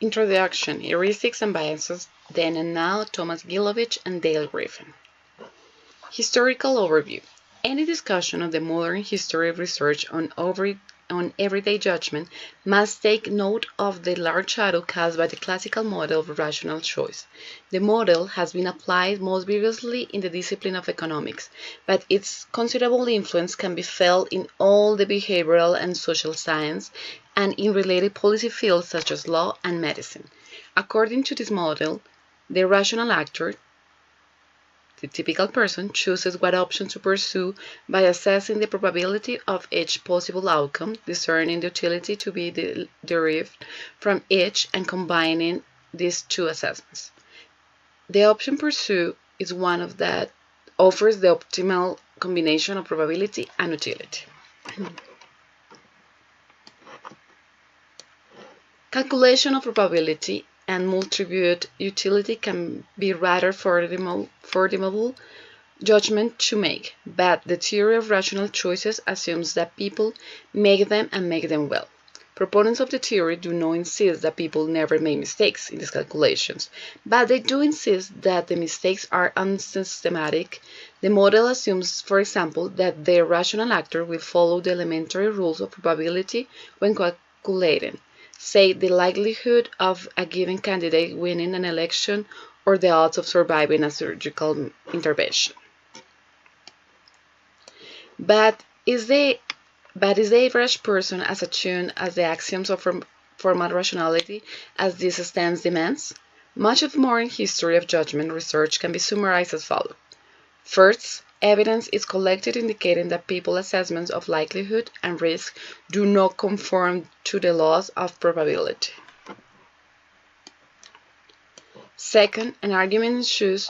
Introduction, Heuristics and Biases, then and now, Thomas Gilovich and Dale Griffin. Historical overview. Any discussion of the modern history of research on everyday judgment must take note of the large shadow cast by the classical model of rational choice. The model has been applied most vigorously in the discipline of economics, but its considerable influence can be felt in all the behavioral and social science and in related policy fields such as law and medicine. According to this model, the rational actor, the typical person, chooses what option to pursue by assessing the probability of each possible outcome, discerning the utility to be derived from each, and combining these two assessments. The option pursued is one that offers the optimal combination of probability and utility. Calculation of probability and multivariate utility can be rather formidable judgment to make, but the theory of rational choices assumes that people make them and make them well. Proponents of the theory do not insist that people never make mistakes in these calculations, but they do insist that the mistakes are unsystematic. The model assumes, for example, that the rational actor will follow the elementary rules of probability when calculating, say, the likelihood of a given candidate winning an election or the odds of surviving a surgical intervention. But is the average person as attuned as the axioms of formal rationality as this stance demands? Much of modern history of judgment research can be summarized as follows. First, evidence is collected indicating that people's assessments of likelihood and risk do not conform to the laws of probability. Second, an argument ensues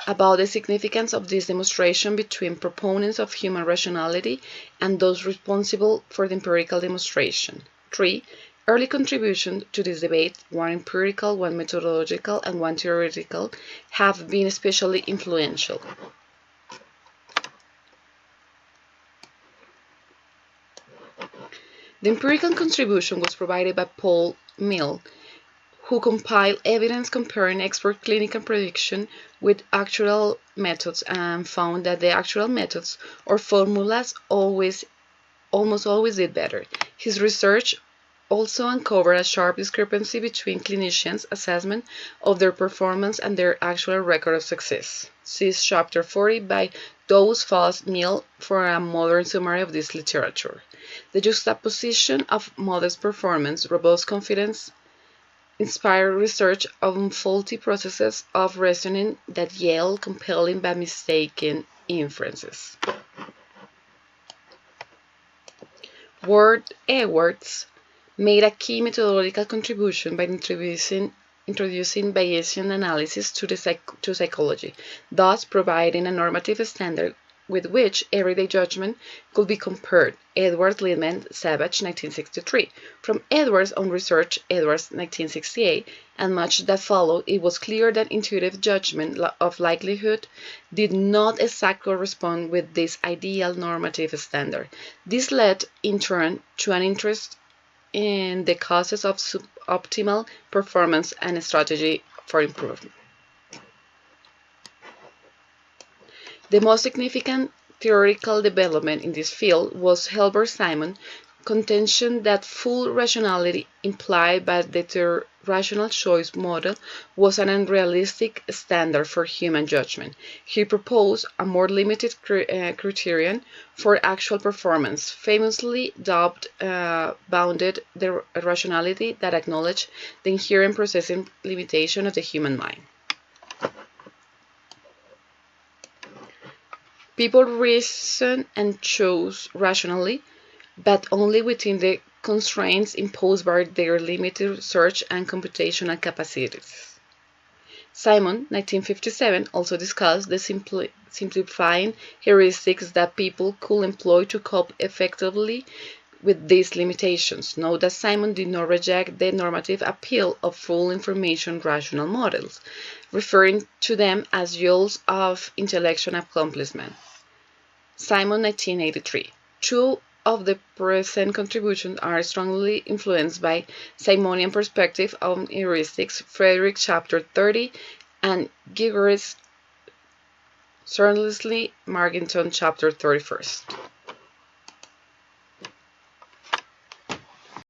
about the significance of this demonstration between proponents of human rationality and those responsible for the empirical demonstration. 3. Early contributions to this debate, one empirical, one methodological, and one theoretical, have been especially influential. The empirical contribution was provided by Paul Mill, who compiled evidence comparing expert clinical prediction with actual methods and found that the actual methods or formulas almost always did better. His research also uncovered a sharp discrepancy between clinicians' assessment of their performance and their actual record of success. See Chapter 40 by Dawes, Foss, Mill for a modern summary of this literature. The juxtaposition of modest performance, robust confidence, inspired research on faulty processes of reasoning that yield compelling but mistaken inferences. Ward Edwards made a key methodological contribution by introducing Bayesian analysis to psychology, thus providing a normative standard with which everyday judgment could be compared. Edwards, Liebman, Savage, 1963. From Edwards' own research, Edwards, 1968, and much that followed, it was clear that intuitive judgment of likelihood did not exactly correspond with this ideal normative standard. This led, in turn, to an interest in the causes of suboptimal performance and a strategy for improvement. The most significant theoretical development in this field was Hilbert-Simon contention that full rationality implied by the rational choice model was an unrealistic standard for human judgment. He proposed a more limited criterion for actual performance, famously dubbed bounded rationality that acknowledged the inherent processing limitation of the human mind. People reason and choose rationally, but only within the constraints imposed by their limited research and computational capacities. Simon, 1957, also discussed the simplifying heuristics that people could employ to cope effectively with these limitations. Note that Simon did not reject the normative appeal of full information rational models, referring to them as yields of intellectual accomplishment. Simon, 1983. Two of the present contributions are strongly influenced by Simonian perspective on heuristics, Frederick chapter 30, and Gigeres Cernsley Marginton chapter 31st.